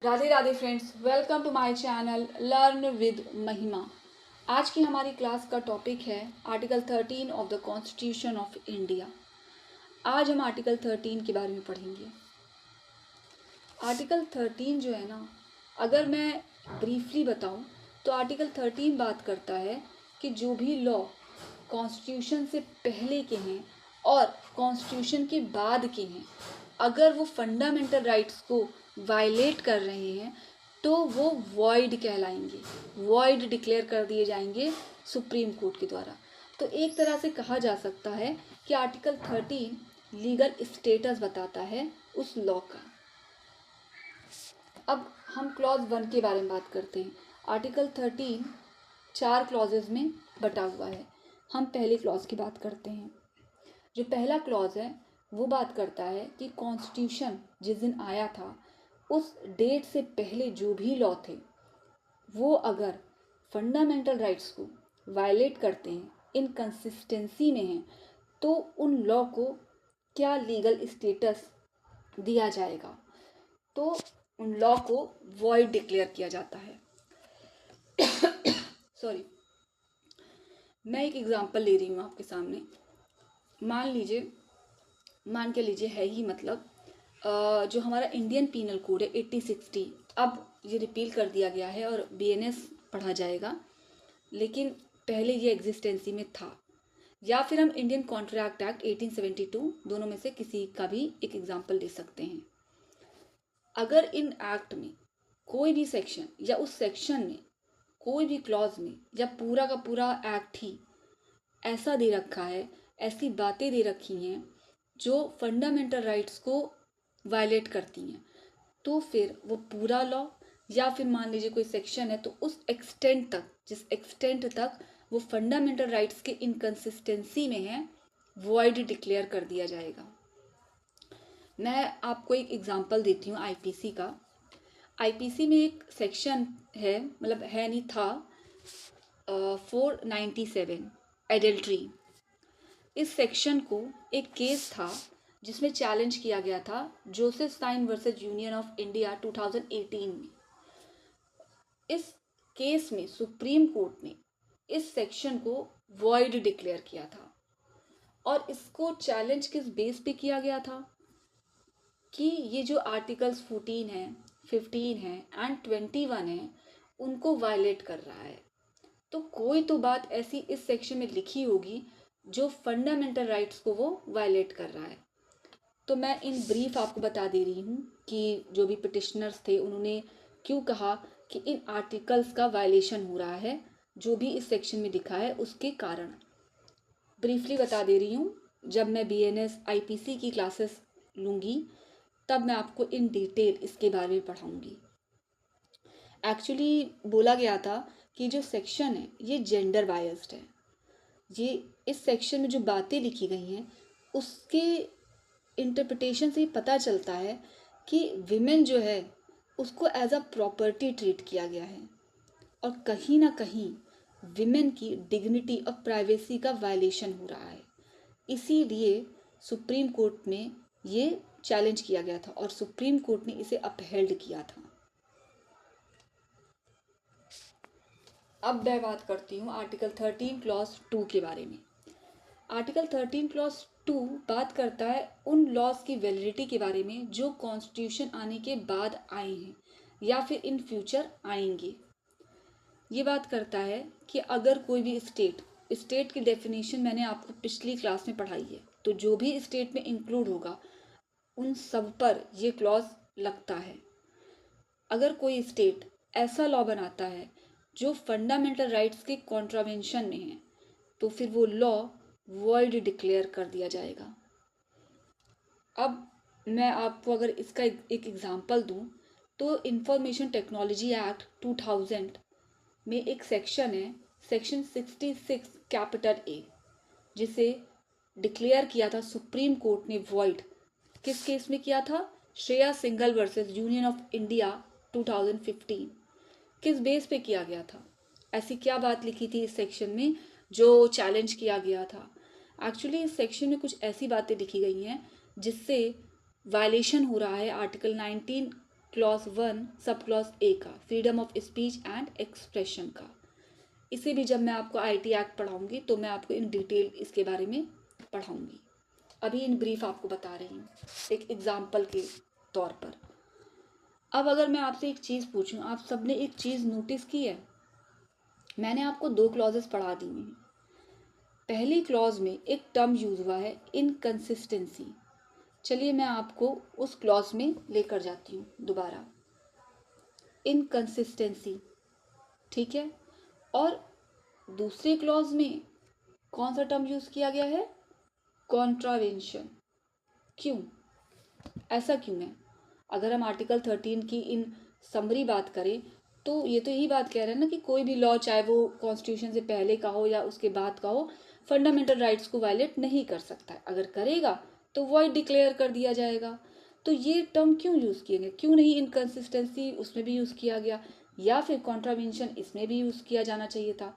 Radhe Radhe friends, welcome to my channel learn with Mahima. आज की हमारी क्लास का टॉपिक है article 13 of the constitution of India. आज हम आर्टिकल 13 के बारे में पढ़ेंगे। आर्टिकल 13 जो है ना, अगर मैं ब्रीफली बताऊं तो आर्टिकल 13 बात करता है कि जो भी लॉ कॉन्स्टिट्यूशन से पहले के हैं और कॉन्स्टिट्यूशन के बाद के हैं, अगर वो फंडामेंटल राइट्स को वायलेट कर रहे हैं तो वो वॉइड कहलाएंगे, वॉइड डिक्लेयर कर दिए जाएंगे सुप्रीम कोर्ट के द्वारा। तो एक तरह से कहा जा सकता है कि आर्टिकल 13 लीगल स्टेटस बताता है उस लॉ का। अब हम क्लॉज 1 के बारे में बात करते हैं। आर्टिकल 13 4 क्लॉजेज में बटा हुआ है। हम पहले क्लॉज की बात करते हैं। जो पहला क्लॉज है वो बात करता है कि कॉन्स्टिट्यूशन जिस दिन आया था उस डेट से पहले जो भी लॉ थे वो अगर फंडामेंटल राइट्स को वायलेट करते हैं, इनकंसिस्टेंसी में हैं, तो उन लॉ को क्या लीगल स्टेटस दिया जाएगा, तो उन लॉ को वॉइड डिक्लेयर किया जाता है। सॉरी, मैं एक एग्जांपल ले रही हूँ आपके सामने। मान के लीजिए है ही मतलब जो हमारा इंडियन पीनल कोड है 8060, अब ये रिपील कर दिया गया है और बीएनएस पढ़ा जाएगा, लेकिन पहले ये एग्जिस्टेंसी में था। या फिर हम इंडियन कॉन्ट्रैक्ट एक्ट 1872, दोनों में से किसी का भी एक एग्जांपल ले सकते हैं। अगर इन एक्ट में कोई भी सेक्शन या उस सेक्शन में कोई भी क्लॉज में या पूरा का पूरा एक्ट ही ऐसा दे रखा है, ऐसी बातें दे रखी हैं जो फंडामेंटल राइट्स को वायलेट करती हैं, तो फिर वो पूरा लॉ या फिर मान लीजिए कोई सेक्शन है तो उस एक्सटेंट तक, जिस एक्सटेंट तक वो फंडामेंटल राइट्स के इनकंसिस्टेंसी में है, वॉइड डिक्लेयर कर दिया जाएगा। मैं आपको एक एग्जांपल देती हूँ आईपीसी का। आईपीसी में एक सेक्शन है, मतलब है नहीं था, 497 एडल्ट्री। इस सेक्शन को एक केस था जिसमें चैलेंज किया गया था Joseph Shine versus union of India 2018 में। इस केस में सुप्रीम कोर्ट ने इस सेक्शन को वॉइड डिक्लेयर किया था। और इसको चैलेंज किस बेस पे किया गया था कि ये जो आर्टिकल्स 14 है, 15 है एंड 21 है, उनको वायलेट कर रहा है। तो कोई तो बात ऐसी इस सेक्शन में लिखी होगी जो फंडामेंटल राइट्स को वो वायलेट कर रहा है। तो मैं इन ब्रीफ आपको बता दे रही हूँ कि जो भी पिटिशनर्स थे उन्होंने क्यों कहा कि इन आर्टिकल्स का वायलेशन हो रहा है, जो भी इस सेक्शन में लिखा है उसके कारण ब्रीफली बता दे रही हूँ। जब मैं बीएनएस आईपीसी की क्लासेस लूँगी तब मैं आपको इन डिटेल इसके बारे में पढ़ाऊँगी। एक्चुअली बोला गया था कि जो सेक्शन है ये जेंडर बायस्ड है। ये इस सेक्शन में जो बातें लिखी गई हैं उसके इंटरप्रिटेशन से पता चलता है कि विमेन जो है उसको एज अ प्रॉपर्टी ट्रीट किया गया है और कहीं ना कहीं विमेन की डिग्निटी और प्राइवेसी का वायलेशन हो रहा है। इसीलिए सुप्रीम कोर्ट में ये चैलेंज किया गया था और सुप्रीम कोर्ट ने इसे अपहेल्ड किया था। अब मैं बात करती हूँ आर्टिकल 13 क्लॉज 2 के बारे में। आर्टिकल 13 क्लॉज 2 बात करता है उन लॉज की वैलिडिटी के बारे में जो कॉन्स्टिट्यूशन आने के बाद आए हैं या फिर इन फ्यूचर आएंगे। ये बात करता है कि अगर कोई भी स्टेट की डेफिनेशन मैंने आपको पिछली क्लास में पढ़ाई है, तो जो भी स्टेट में इंक्लूड होगा उन सब पर ये क्लॉज लगता है। अगर कोई स्टेट ऐसा लॉ बनाता है जो फंडामेंटल राइट्स के कॉन्ट्रावेंशन में है, तो फिर वो लॉ वॉइड डिक्लेयर कर दिया जाएगा। अब मैं आपको अगर इसका एक एग्जांपल दूं तो इंफॉर्मेशन टेक्नोलॉजी एक्ट 2000 में एक सेक्शन है, सेक्शन 66 कैपिटल ए, जिसे डिक्लेयर किया था सुप्रीम कोर्ट ने वॉइड। किस केस में किया था? Shreya Singhal versus union of India 2015। किस बेस पे किया गया था? ऐसी क्या बात लिखी थी इस सेक्शन में जो चैलेंज किया गया था? एक्चुअली इस सेक्शन में कुछ ऐसी बातें लिखी गई हैं जिससे वायलेशन हो रहा है article 19 clause 1 sub clause A का, freedom of speech and expression का। इसे भी जब मैं आपको आईटी एक्ट पढ़ाऊंगी तो मैं आपको इन डिटेल इसके बारे में पढ़ाऊंगी। अभी इन ब्रीफ आपको बता रही हूँ एक एग्जाम्पल के तौर पर। अब अगर मैं आपसे एक चीज़ पूछूं, आप सबने एक चीज़ नोटिस की है, मैंने आपको 2 क्लॉजेस पढ़ा दी हैं। पहली क्लॉज में एक टर्म यूज हुआ है इनकंसिस्टेंसी। चलिए मैं आपको उस क्लॉज में लेकर जाती हूँ दोबारा। इनकंसिस्टेंसी, ठीक है। और दूसरे क्लॉज में कौन सा टर्म यूज किया गया है? कॉन्ट्रावेंशन। क्यों? ऐसा क्यों है? अगर हम आर्टिकल 13 की इन समरी बात करें तो ये तो यही बात कह रहे हैं ना कि कोई भी लॉ, चाहे वो कॉन्स्टिट्यूशन से पहले का हो या उसके बाद का हो, फंडामेंटल राइट्स को वायलेट नहीं कर सकता है। अगर करेगा तो वॉइड डिक्लेयर कर दिया जाएगा। तो ये टर्म क्यों यूज़ किए गए? क्यों नहीं इनकंसिस्टेंसी उसमें भी यूज़ किया गया, या फिर कॉन्ट्रावेंशन इसमें भी यूज़ किया जाना चाहिए था?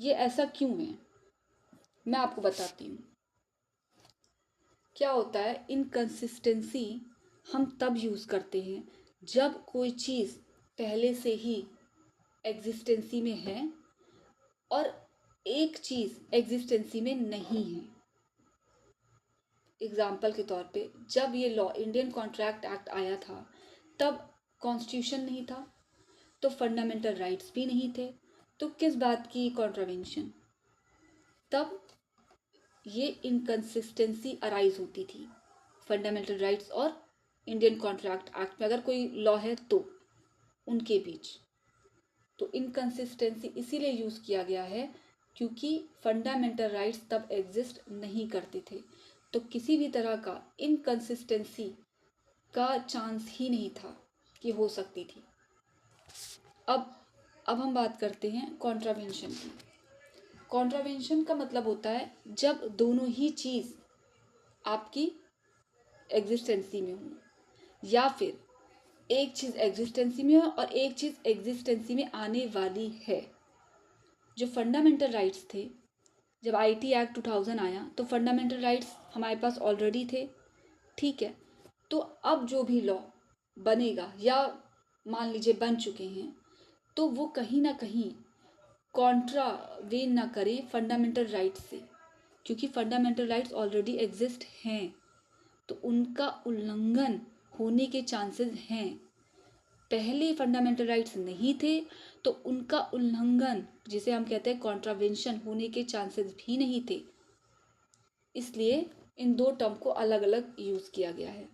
ये ऐसा क्यों है, मैं आपको बताती हूँ। क्या होता है, इनकंसिस्टेंसी हम तब यूज़ करते हैं जब कोई चीज़ पहले से ही एग्जिस्टेंसी में है और एक चीज़ एग्जिस्टेंसी में नहीं है। एग्जाम्पल के तौर पे, जब ये लॉ इंडियन कॉन्ट्रैक्ट एक्ट आया था तब कॉन्स्टिट्यूशन नहीं था, तो फंडामेंटल राइट्स भी नहीं थे, तो किस बात की कॉन्ट्रावेंशन? तब ये इनकंसिस्टेंसी अराइज होती थी फंडामेंटल राइट्स और इंडियन कॉन्ट्रैक्ट एक्ट में, अगर कोई लॉ है तो उनके बीच। तो इनकंसिस्टेंसी इसीलिए यूज़ किया गया है क्योंकि फंडामेंटल राइट्स तब एग्जिस्ट नहीं करते थे, तो किसी भी तरह का इनकंसिस्टेंसी का चांस ही नहीं था कि हो सकती थी। अब हम बात करते हैं कॉन्ट्रावेंशन की। कॉन्ट्रावेंशन का मतलब होता है जब दोनों ही चीज़ आपकी एग्जिस्टेंसी में हो, या फिर एक चीज़ एग्जिस्टेंसी में हो और एक चीज़ एग्जिस्टेंसी में आने वाली है। जो फंडामेंटल राइट्स थे, जब आईटी एक्ट 2000 आया तो फंडामेंटल राइट्स हमारे पास ऑलरेडी थे, ठीक है। तो अब जो भी लॉ बनेगा या मान लीजिए बन चुके हैं, तो वो कहीं ना कहीं कॉन्ट्रावेन ना करे फंडामेंटल राइट्स से, क्योंकि फंडामेंटल राइट्स ऑलरेडी एग्जिस्ट हैं, तो उनका उल्लंघन होने के चांसेस हैं। पहले फंडामेंटल राइट्स नहीं थे तो उनका उल्लंघन, जिसे हम कहते हैं कॉन्ट्रावेंशन, होने के चांसेस भी नहीं थे। इसलिए इन दो टर्म को अलग अलग यूज किया गया है।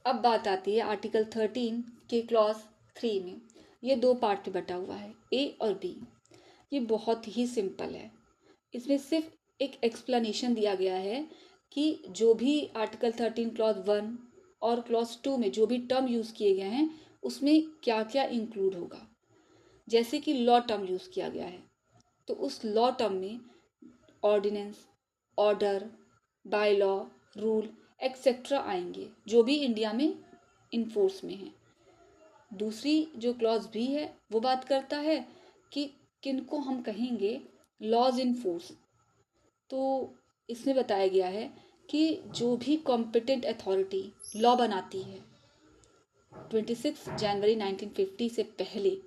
अब बात आती है आर्टिकल 13 के क्लॉज 3 में। ये 2 पार्ट में बटा हुआ है, ए और बी। ये बहुत ही सिंपल है। इसमें सिर्फ एक एक्सप्लेनेशन दिया गया है कि जो भी आर्टिकल 13 क्लॉज 1 और क्लॉज 2 में जो भी टर्म यूज़ किए गए हैं उसमें क्या क्या इंक्लूड होगा। जैसे कि लॉ टर्म यूज़ किया गया है, तो उस लॉ टर्म में ordinance, order, by law, rule etcetera आएंगे जो भी इंडिया में इन्फोर्स में है। दूसरी जो क्लॉज बी है वो बात करता है कि किनको हम कहेंगे लॉज इन फोर्स। तो इसमें बताया गया है कि जो भी कॉम्पिटेंट अथॉरिटी लॉ बनाती है 26 जनवरी 1950 से पहले,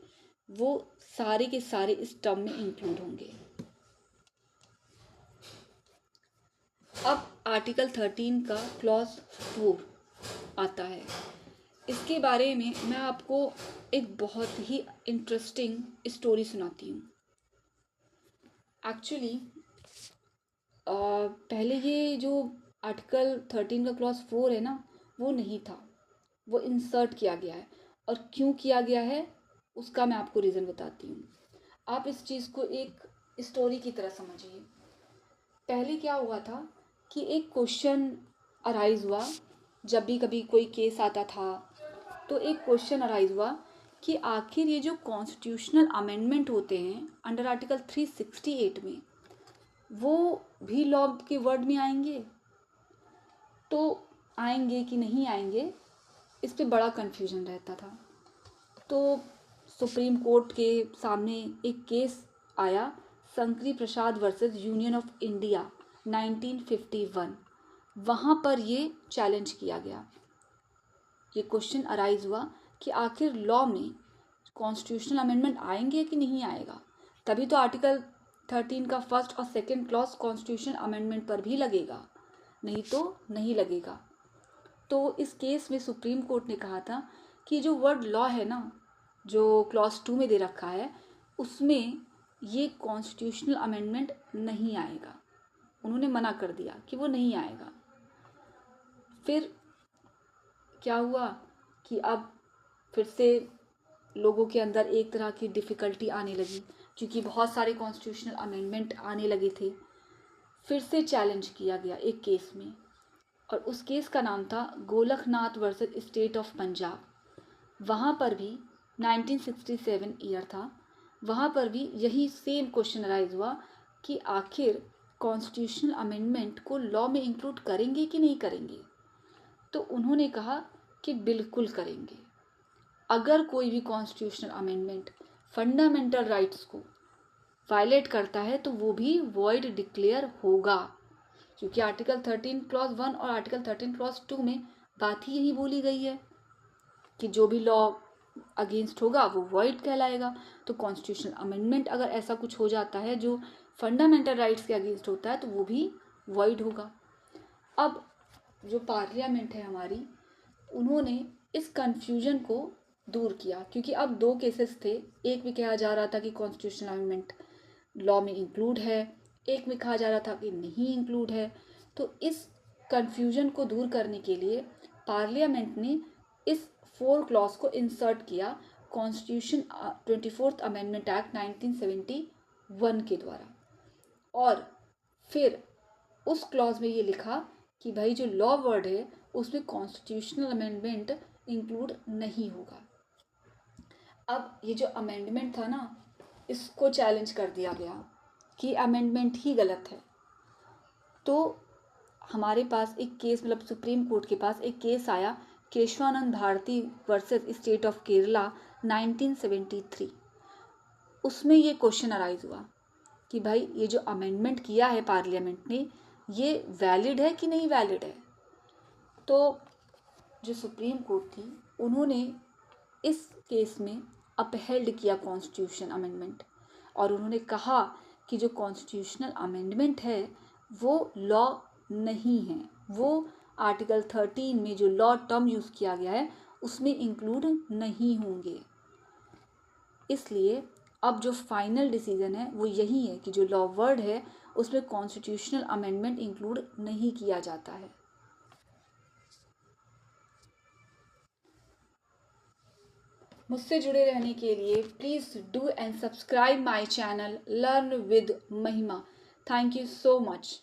वो सारे के सारे इस टर्म में इंक्लूड होंगे। अब आर्टिकल 13 का क्लॉज 4 आता है। इसके बारे में मैं आपको एक बहुत ही इंटरेस्टिंग स्टोरी सुनाती हूँ। एक्चुअली पहले ये जो आर्टिकल 13 का क्लॉज 4 है ना, वो नहीं था, वो इंसर्ट किया गया है। और क्यों किया गया है उसका मैं आपको रीज़न बताती हूँ। आप इस चीज़ को एक स्टोरी की तरह समझिए। पहले क्या हुआ था कि एक क्वेश्चन अराइज हुआ, जब भी कभी कोई केस आता था तो एक क्वेश्चन अराइज हुआ कि आखिर ये जो कॉन्स्टिट्यूशनल अमेंडमेंट होते हैं अंडर आर्टिकल 368 में, वो भी लॉ के वर्ड में आएंगे, तो आएंगे कि नहीं आएंगे, इस पे बड़ा कन्फ्यूजन रहता था। तो सुप्रीम कोर्ट के सामने एक केस आया, शंकरी प्रसाद वर्सेस यूनियन ऑफ इंडिया 1951। वहाँ पर ये चैलेंज किया गया ये क्वेश्चन अराइज हुआ कि आखिर लॉ में कॉन्स्टिट्यूशनल अमेंडमेंट आएंगे कि नहीं आएगा। तभी तो आर्टिकल 13 का फर्स्ट और सेकंड क्लॉज कॉन्स्टिट्यूशन अमेंडमेंट पर भी लगेगा, नहीं तो नहीं लगेगा। तो इस केस में सुप्रीम कोर्ट ने कहा था कि जो वर्ड लॉ है ना, जो क्लॉज 2 में दे रखा है, उसमें ये कॉन्स्टिट्यूशनल अमेंडमेंट नहीं आएगा। उन्होंने मना कर दिया कि वो नहीं आएगा। फिर क्या हुआ कि अब फिर से लोगों के अंदर एक तरह की डिफ़िकल्टी आने लगी, क्योंकि बहुत सारे कॉन्स्टिट्यूशनल अमेंडमेंट आने लगे थे। फिर से चैलेंज किया गया एक केस में, और उस केस का नाम था Golaknath versus state of Punjab. वहाँ पर भी 1967 ईयर था, वहाँ पर भी यही सेम क्वेश्चन अराइज हुआ कि आखिर कॉन्स्टिट्यूशनल अमेंडमेंट को लॉ में इंक्लूड करेंगे कि नहीं करेंगे। तो उन्होंने कहा कि बिल्कुल करेंगे। अगर कोई भी कॉन्स्टिट्यूशनल अमेंडमेंट फंडामेंटल राइट्स को वायलेट करता है तो वो भी वॉइड डिक्लेयर होगा, क्योंकि आर्टिकल 13 क्लॉज 1 और आर्टिकल 13 क्लॉज 2 में बात ही यही बोली गई है कि जो भी लॉ अगेंस्ट होगा वो वॉइड कहलाएगा। तो कॉन्स्टिट्यूशनल अमेंडमेंट अगर ऐसा कुछ हो जाता है जो फंडामेंटल राइट्स के अगेंस्ट होता है तो वो भी वॉइड होगा। अब जो पार्लियामेंट है हमारी, उन्होंने इस कन्फ्यूजन को दूर किया, क्योंकि अब दो केसेस थे। एक में कहा जा रहा था कि कॉन्स्टिट्यूशनल अमेंडमेंट लॉ में इंक्लूड है, एक में कहा जा रहा था कि नहीं इंक्लूड है। तो इस कन्फ्यूजन को दूर करने के लिए पार्लियामेंट ने इस 4 क्लॉज को इंसर्ट किया कॉन्स्टिट्यूशन 24th अमेंडमेंट एक्ट 1971 के द्वारा। और फिर उस क्लॉज में ये लिखा कि भाई जो लॉ वर्ड है उसमें कॉन्स्टिट्यूशनल अमेंडमेंट इंक्लूड नहीं होगा। अब ये जो अमेंडमेंट था ना, इसको चैलेंज कर दिया गया कि अमेंडमेंट ही गलत है। तो हमारे पास एक केस, मतलब सुप्रीम कोर्ट के पास एक केस आया, Kesavananda Bharati versus state of Kerala 1973। उसमें ये क्वेश्चन अराइज हुआ कि भाई ये जो अमेंडमेंट किया है पार्लियामेंट ने, ये वैलिड है कि नहीं वैलिड है। तो जो सुप्रीम कोर्ट थी, उन्होंने इस केस में अपहेल्ड किया कॉन्स्टिट्यूशन अमेंडमेंट, और उन्होंने कहा कि जो कॉन्स्टिट्यूशनल अमेंडमेंट है वो लॉ नहीं है, वो आर्टिकल 13 में जो लॉ टर्म यूज़ किया गया है उसमें इंक्लूड नहीं होंगे। इसलिए अब जो फाइनल डिसीजन है वो यही है कि जो लॉ वर्ड है उसमें कॉन्स्टिट्यूशनल अमेंडमेंट इंक्लूड नहीं किया जाता है। मुझसे जुड़े रहने के लिए please do and subscribe my channel learn with Mahima. Thank you so much.